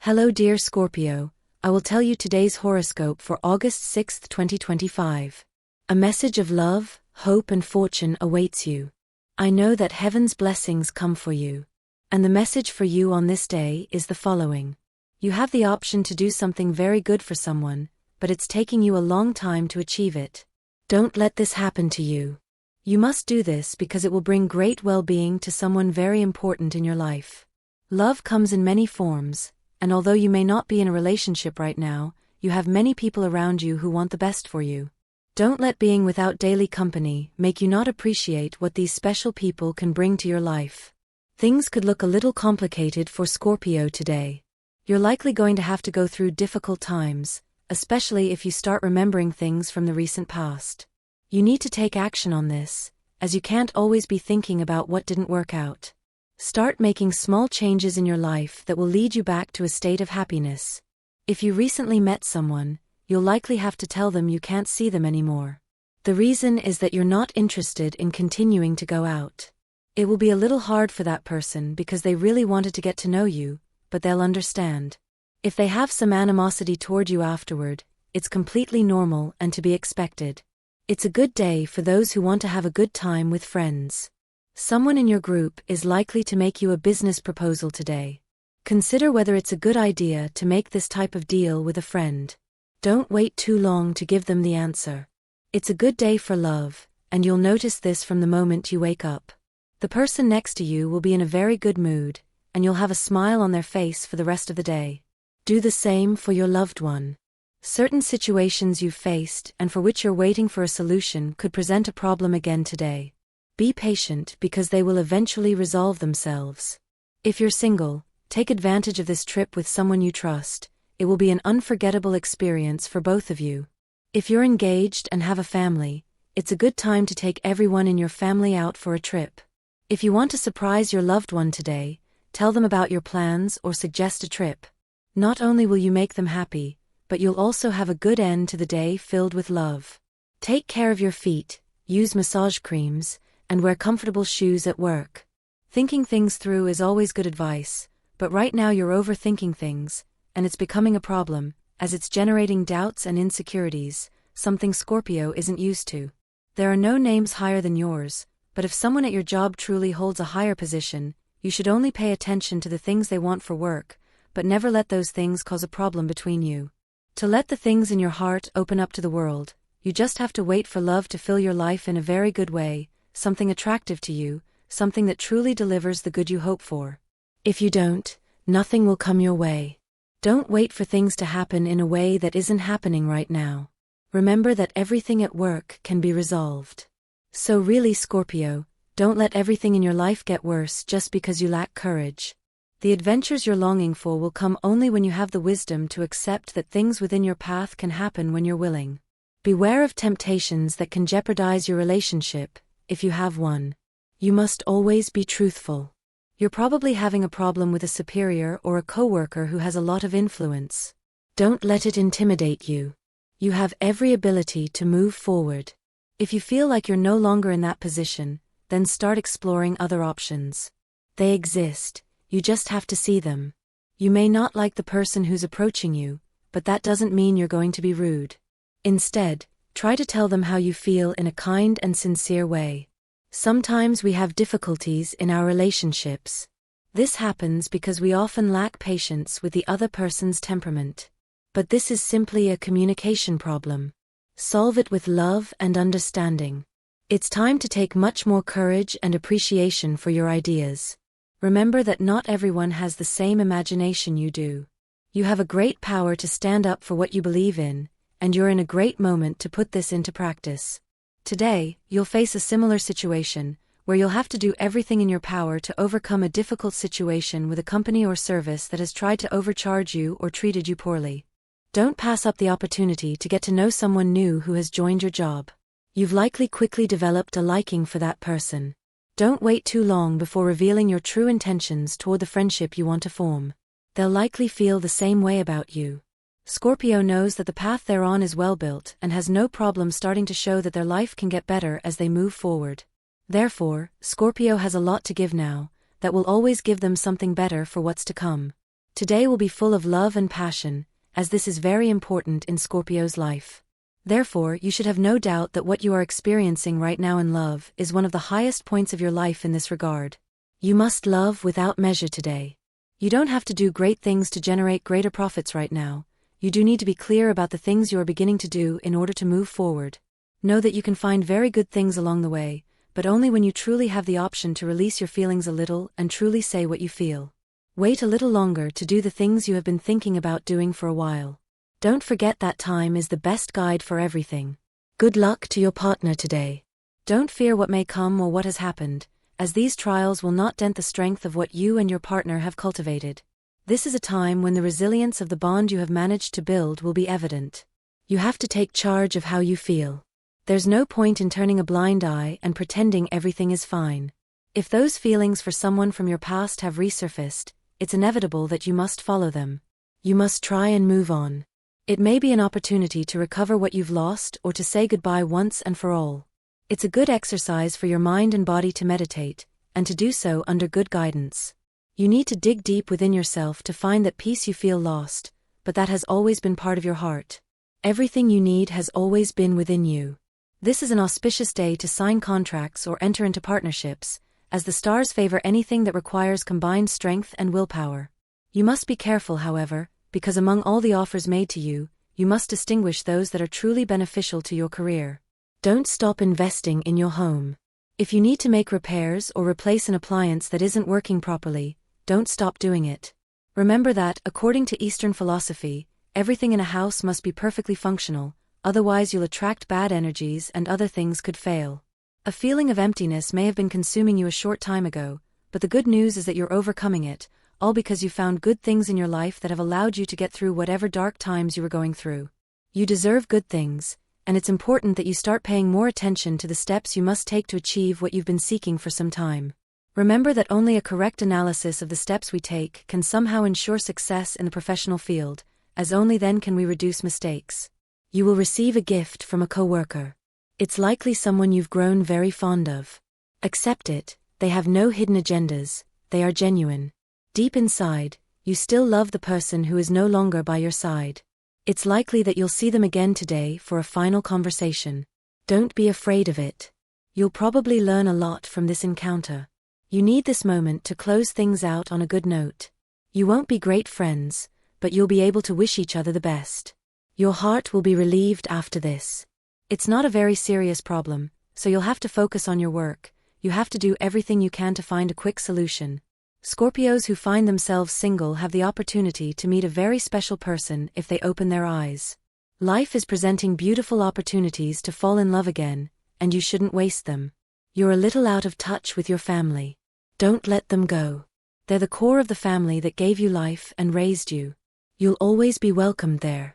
Hello dear Scorpio, I will tell you today's horoscope for August 6, 2025. A message of love, hope and fortune awaits you. I know that heaven's blessings come for you. And the message for you on this day is the following. You have the option to do something very good for someone, but it's taking you a long time to achieve it. Don't let this happen to you. You must do this because it will bring great well-being to someone very important in your life. Love comes in many forms, and although you may not be in a relationship right now, you have many people around you who want the best for you. Don't let being without daily company make you not appreciate what these special people can bring to your life. Things could look a little complicated for Scorpio today. You're likely going to have to go through difficult times, especially if you start remembering things from the recent past. You need to take action on this, as you can't always be thinking about what didn't work out. Start making small changes in your life that will lead you back to a state of happiness. If you recently met someone, you'll likely have to tell them you can't see them anymore. The reason is that you're not interested in continuing to go out. It will be a little hard for that person because they really wanted to get to know you, but they'll understand. If they have some animosity toward you afterward, it's completely normal and to be expected. It's a good day for those who want to have a good time with friends. Someone in your group is likely to make you a business proposal today. Consider whether it's a good idea to make this type of deal with a friend. Don't wait too long to give them the answer. It's a good day for love, and you'll notice this from the moment you wake up. The person next to you will be in a very good mood, and you'll have a smile on their face for the rest of the day. Do the same for your loved one. Certain situations you've faced and for which you're waiting for a solution could present a problem again today. Be patient because they will eventually resolve themselves. If you're single, take advantage of this trip with someone you trust. It will be an unforgettable experience for both of you. If you're engaged and have a family, it's a good time to take everyone in your family out for a trip. If you want to surprise your loved one today, tell them about your plans or suggest a trip. Not only will you make them happy, but you'll also have a good end to the day filled with love. Take care of your feet, use massage creams, and wear comfortable shoes at work. Thinking things through is always good advice, but right now you're overthinking things, and it's becoming a problem, as it's generating doubts and insecurities, something Scorpio isn't used to. There are no names higher than yours, but if someone at your job truly holds a higher position, you should only pay attention to the things they want for work, but never let those things cause a problem between you. To let the things in your heart open up to the world, you just have to wait for love to fill your life in a very good way, something attractive to you, something that truly delivers the good you hope for. If you don't, nothing will come your way. Don't wait for things to happen in a way that isn't happening right now. Remember that everything at work can be resolved. So really, Scorpio, don't let everything in your life get worse just because you lack courage. The adventures you're longing for will come only when you have the wisdom to accept that things within your path can happen when you're willing. Beware of temptations that can jeopardize your relationship, if you have one. You must always be truthful. You're probably having a problem with a superior or a coworker who has a lot of influence. Don't let it intimidate you. You have every ability to move forward. If you feel like you're no longer in that position, then start exploring other options. They exist, you just have to see them. You may not like the person who's approaching you, but that doesn't mean you're going to be rude. Instead, try to tell them how you feel in a kind and sincere way. Sometimes we have difficulties in our relationships. This happens because we often lack patience with the other person's temperament. But this is simply a communication problem. Solve it with love and understanding. It's time to take much more courage and appreciation for your ideas. Remember that not everyone has the same imagination you do. You have a great power to stand up for what you believe in, and you're in a great moment to put this into practice. Today, you'll face a similar situation, where you'll have to do everything in your power to overcome a difficult situation with a company or service that has tried to overcharge you or treated you poorly. Don't pass up the opportunity to get to know someone new who has joined your job. You've likely quickly developed a liking for that person. Don't wait too long before revealing your true intentions toward the friendship you want to form. They'll likely feel the same way about you. Scorpio knows that the path they're on is well built and has no problem starting to show that their life can get better as they move forward. Therefore, Scorpio has a lot to give now, that will always give them something better for what's to come. Today will be full of love and passion, as this is very important in Scorpio's life. Therefore, you should have no doubt that what you are experiencing right now in love is one of the highest points of your life in this regard. You must love without measure today. You don't have to do great things to generate greater profits right now. You do need to be clear about the things you are beginning to do in order to move forward. Know that you can find very good things along the way, but only when you truly have the option to release your feelings a little and truly say what you feel. Wait a little longer to do the things you have been thinking about doing for a while. Don't forget that time is the best guide for everything. Good luck to your partner today. Don't fear what may come or what has happened, as these trials will not dent the strength of what you and your partner have cultivated. This is a time when the resilience of the bond you have managed to build will be evident. You have to take charge of how you feel. There's no point in turning a blind eye and pretending everything is fine. If those feelings for someone from your past have resurfaced, it's inevitable that you must follow them. You must try and move on. It may be an opportunity to recover what you've lost or to say goodbye once and for all. It's a good exercise for your mind and body to meditate, and to do so under good guidance. You need to dig deep within yourself to find that peace you feel lost, but that has always been part of your heart. Everything you need has always been within you. This is an auspicious day to sign contracts or enter into partnerships, as the stars favor anything that requires combined strength and willpower. You must be careful, however, because among all the offers made to you, you must distinguish those that are truly beneficial to your career. Don't stop investing in your home. If you need to make repairs or replace an appliance that isn't working properly, don't stop doing it. Remember that, according to Eastern philosophy, everything in a house must be perfectly functional, otherwise you'll attract bad energies and other things could fail. A feeling of emptiness may have been consuming you a short time ago, but the good news is that you're overcoming it, all because you found good things in your life that have allowed you to get through whatever dark times you were going through. You deserve good things, and it's important that you start paying more attention to the steps you must take to achieve what you've been seeking for some time. Remember that only a correct analysis of the steps we take can somehow ensure success in the professional field, as only then can we reduce mistakes. You will receive a gift from a coworker. It's likely someone you've grown very fond of. Accept it, they have no hidden agendas, they are genuine. Deep inside, you still love the person who is no longer by your side. It's likely that you'll see them again today for a final conversation. Don't be afraid of it. You'll probably learn a lot from this encounter. You need this moment to close things out on a good note. You won't be great friends, but you'll be able to wish each other the best. Your heart will be relieved after this. It's not a very serious problem, so you'll have to focus on your work. You have to do everything you can to find a quick solution. Scorpios who find themselves single have the opportunity to meet a very special person if they open their eyes. Life is presenting beautiful opportunities to fall in love again, and you shouldn't waste them. You're a little out of touch with your family. Don't let them go. They're the core of the family that gave you life and raised you. You'll always be welcomed there.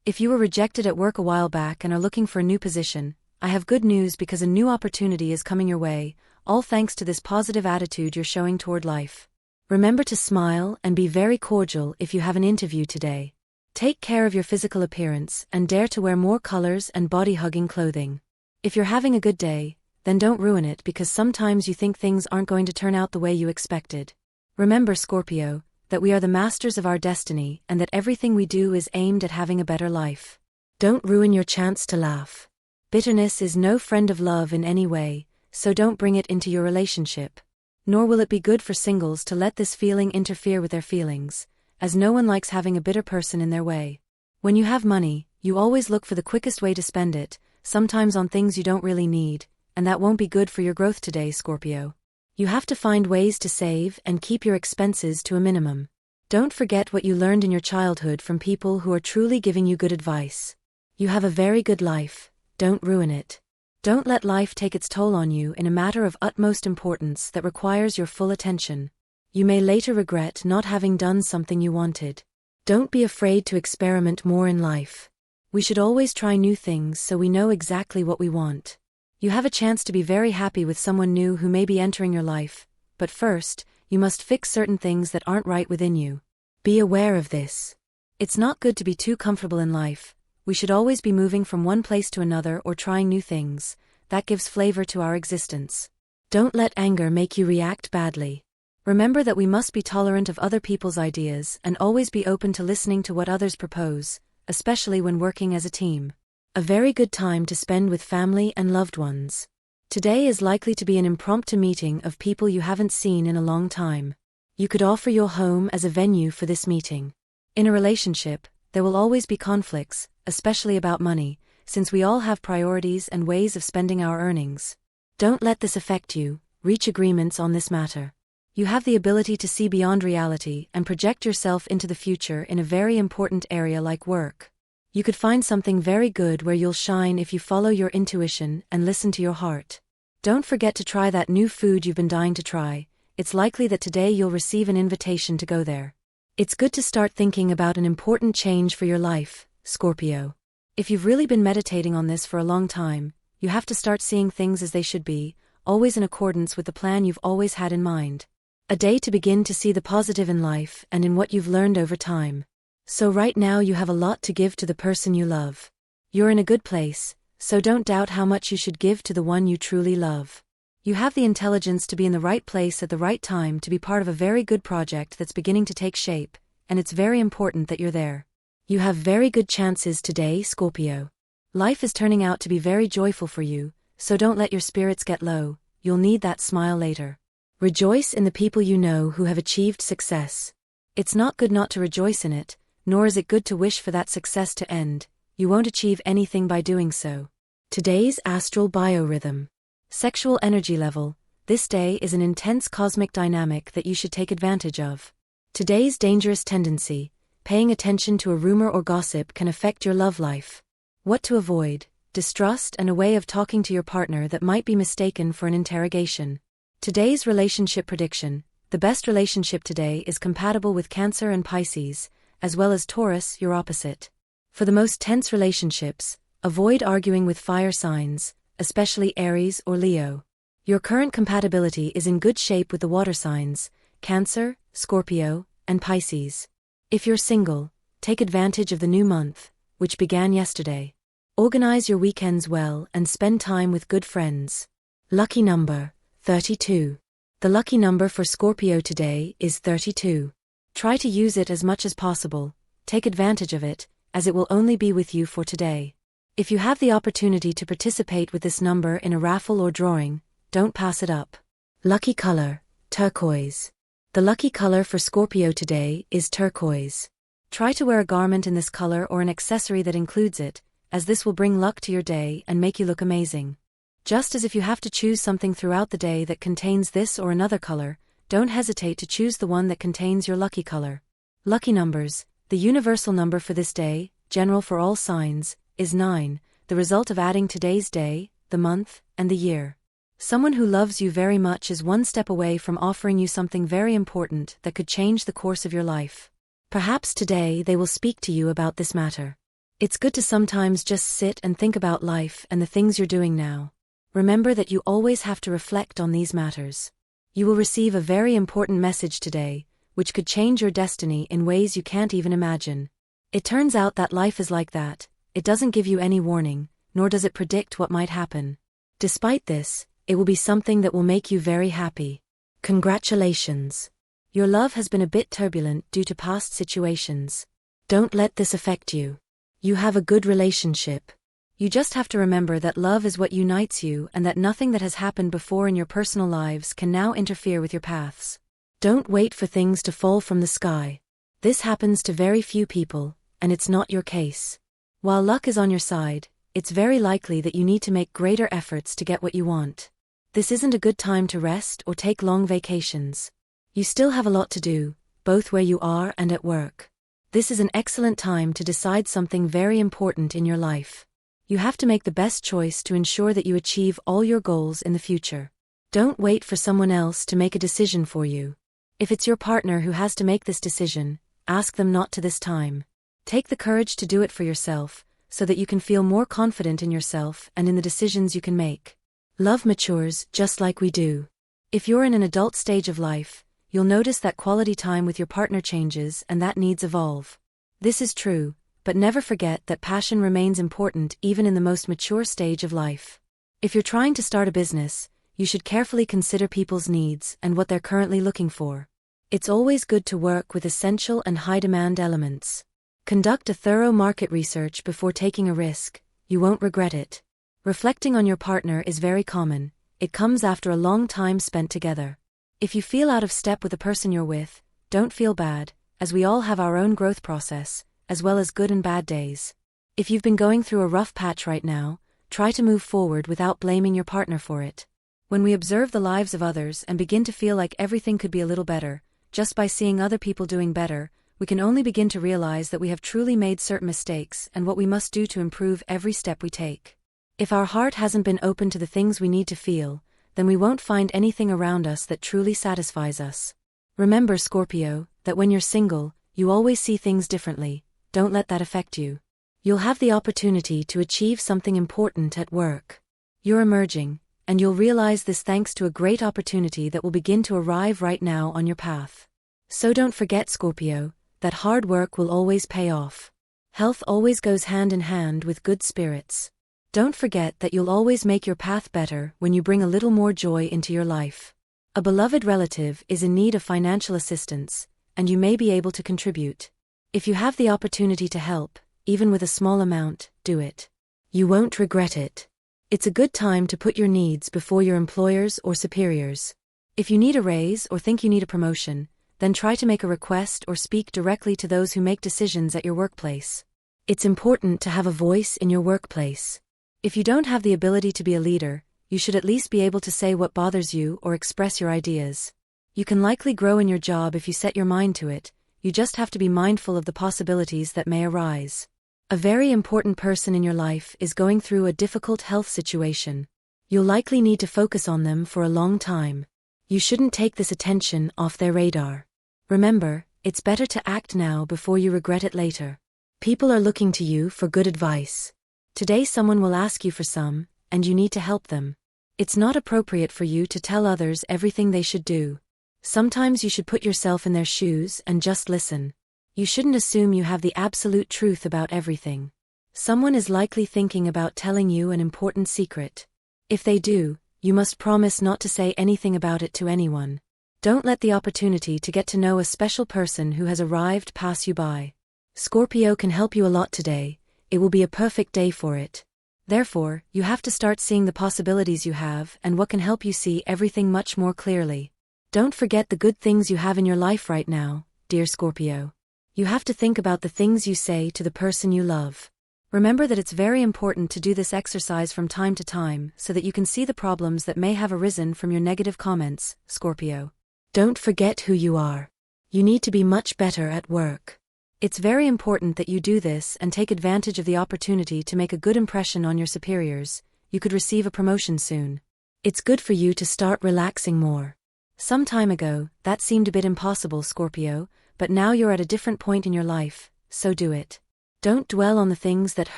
If you were rejected at work a while back and are looking for a new position, I have good news because a new opportunity is coming your way, all thanks to this positive attitude you're showing toward life. Remember to smile and be very cordial if you have an interview today. Take care of your physical appearance and dare to wear more colors and body-hugging clothing. If you're having a good day, then don't ruin it because sometimes you think things aren't going to turn out the way you expected. Remember, Scorpio, that we are the masters of our destiny and that everything we do is aimed at having a better life. Don't ruin your chance to laugh. Bitterness is no friend of love in any way, so don't bring it into your relationship. Nor will it be good for singles to let this feeling interfere with their feelings, as no one likes having a bitter person in their way. When you have money, you always look for the quickest way to spend it, sometimes on things you don't really need, and that won't be good for your growth today, Scorpio. You have to find ways to save and keep your expenses to a minimum. Don't forget what you learned in your childhood from people who are truly giving you good advice. You have a very good life, don't ruin it. Don't let life take its toll on you in a matter of utmost importance that requires your full attention. You may later regret not having done something you wanted. Don't be afraid to experiment more in life. We should always try new things so we know exactly what we want. You have a chance to be very happy with someone new who may be entering your life, but first, you must fix certain things that aren't right within you. Be aware of this. It's not good to be too comfortable in life. We should always be moving from one place to another or trying new things. That gives flavor to our existence. Don't let anger make you react badly. Remember that we must be tolerant of other people's ideas and always be open to listening to what others propose, especially when working as a team. A very good time to spend with family and loved ones. Today is likely to be an impromptu meeting of people you haven't seen in a long time. You could offer your home as a venue for this meeting. In a relationship, there will always be conflicts, especially about money, since we all have priorities and ways of spending our earnings. Don't let this affect you, reach agreements on this matter. You have the ability to see beyond reality and project yourself into the future in a very important area like work. You could find something very good where you'll shine if you follow your intuition and listen to your heart. Don't forget to try that new food you've been dying to try. It's likely that today you'll receive an invitation to go there. It's good to start thinking about an important change for your life, Scorpio. If you've really been meditating on this for a long time, you have to start seeing things as they should be, always in accordance with the plan you've always had in mind. A day to begin to see the positive in life and in what you've learned over time. So right now you have a lot to give to the person you love. You're in a good place, so don't doubt how much you should give to the one you truly love. You have the intelligence to be in the right place at the right time to be part of a very good project that's beginning to take shape, and it's very important that you're there. You have very good chances today, Scorpio. Life is turning out to be very joyful for you, so don't let your spirits get low. You'll need that smile later. Rejoice in the people you know who have achieved success. It's not good not to rejoice in it, nor is it good to wish for that success to end. You won't achieve anything by doing so. Today's astral biorhythm. Sexual energy level. This day is an intense cosmic dynamic that you should take advantage of. Today's dangerous tendency. Paying attention to a rumor or gossip can affect your love life. What to avoid. Distrust and a way of talking to your partner that might be mistaken for an interrogation. Today's relationship prediction. The best relationship today is compatible with Cancer and Pisces, as well as Taurus, your opposite. For the most tense relationships, avoid arguing with fire signs, especially Aries or Leo. Your current compatibility is in good shape with the water signs, Cancer, Scorpio, and Pisces. If you're single, take advantage of the new month, which began yesterday. Organize your weekends well and spend time with good friends. Lucky number, 32. The lucky number for Scorpio today is 32. Try to use it as much as possible, take advantage of it, as it will only be with you for today. If you have the opportunity to participate with this number in a raffle or drawing, don't pass it up. Lucky color, turquoise. The lucky color for Scorpio today is turquoise. Try to wear a garment in this color or an accessory that includes it, as this will bring luck to your day and make you look amazing. Just as if you have to choose something throughout the day that contains this or another color, don't hesitate to choose the one that contains your lucky color. Lucky numbers. The universal number for this day, general for all signs, is 9, the result of adding today's day, the month, and the year. Someone who loves you very much is one step away from offering you something very important that could change the course of your life. Perhaps today they will speak to you about this matter. It's good to sometimes just sit and think about life and the things you're doing now. Remember that you always have to reflect on these matters. You will receive a very important message today, which could change your destiny in ways you can't even imagine. It turns out that life is like that. It doesn't give you any warning, nor does it predict what might happen. Despite this, it will be something that will make you very happy. Congratulations. Your love has been a bit turbulent due to past situations. Don't let this affect you. You have a good relationship. You just have to remember that love is what unites you and that nothing that has happened before in your personal lives can now interfere with your paths. Don't wait for things to fall from the sky. This happens to very few people, and it's not your case. While luck is on your side, it's very likely that you need to make greater efforts to get what you want. This isn't a good time to rest or take long vacations. You still have a lot to do, both where you are and at work. This is an excellent time to decide something very important in your life. You have to make the best choice to ensure that you achieve all your goals in the future. Don't wait for someone else to make a decision for you. If it's your partner who has to make this decision, ask them not to this time. Take the courage to do it for yourself, so that you can feel more confident in yourself and in the decisions you can make. Love matures just like we do. If you're in an adult stage of life, you'll notice that quality time with your partner changes and that needs evolve. This is true, but never forget that passion remains important even in the most mature stage of life. If you're trying to start a business, you should carefully consider people's needs and what they're currently looking for. It's always good to work with essential and high-demand elements. Conduct a thorough market research before taking a risk. You won't regret it. Reflecting on your partner is very common. It comes after a long time spent together. If you feel out of step with the person you're with, don't feel bad, as we all have our own growth process, as well as good and bad days. If you've been going through a rough patch right now, try to move forward without blaming your partner for it. When we observe the lives of others and begin to feel like everything could be a little better, just by seeing other people doing better, we can only begin to realize that we have truly made certain mistakes and what we must do to improve every step we take. If our heart hasn't been open to the things we need to feel, then we won't find anything around us that truly satisfies us. Remember, Scorpio, that when you're single, you always see things differently. Don't let that affect you. You'll have the opportunity to achieve something important at work. You're emerging, and you'll realize this thanks to a great opportunity that will begin to arrive right now on your path. So don't forget, Scorpio, that hard work will always pay off. Health always goes hand in hand with good spirits. Don't forget that you'll always make your path better when you bring a little more joy into your life. A beloved relative is in need of financial assistance, and you may be able to contribute. If you have the opportunity to help, even with a small amount, do it. You won't regret it. It's a good time to put your needs before your employers or superiors. If you need a raise or think you need a promotion, then try to make a request or speak directly to those who make decisions at your workplace. It's important to have a voice in your workplace. If you don't have the ability to be a leader, you should at least be able to say what bothers you or express your ideas. You can likely grow in your job if you set your mind to it. You just have to be mindful of the possibilities that may arise. A very important person in your life is going through a difficult health situation. You'll likely need to focus on them for a long time. You shouldn't take this attention off their radar. Remember, it's better to act now before you regret it later. People are looking to you for good advice. Today someone will ask you for some, and you need to help them. It's not appropriate for you to tell others everything they should do. Sometimes you should put yourself in their shoes and just listen. You shouldn't assume you have the absolute truth about everything. Someone is likely thinking about telling you an important secret. If they do, you must promise not to say anything about it to anyone. Don't let the opportunity to get to know a special person who has arrived pass you by. Scorpio can help you a lot today. It will be a perfect day for it. Therefore, you have to start seeing the possibilities you have and what can help you see everything much more clearly. Don't forget the good things you have in your life right now, dear Scorpio. You have to think about the things you say to the person you love. Remember that it's very important to do this exercise from time to time so that you can see the problems that may have arisen from your negative comments, Scorpio. Don't forget who you are. You need to be much better at work. It's very important that you do this and take advantage of the opportunity to make a good impression on your superiors. You could receive a promotion soon. It's good for you to start relaxing more. Some time ago, that seemed a bit impossible, Scorpio, but now you're at a different point in your life, so do it. Don't dwell on the things that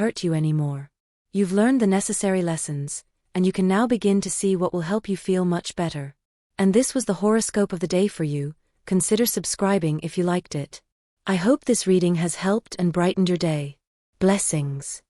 hurt you anymore. You've learned the necessary lessons, and you can now begin to see what will help you feel much better. And this was the horoscope of the day for you. Consider subscribing if you liked it. I hope this reading has helped and brightened your day. Blessings.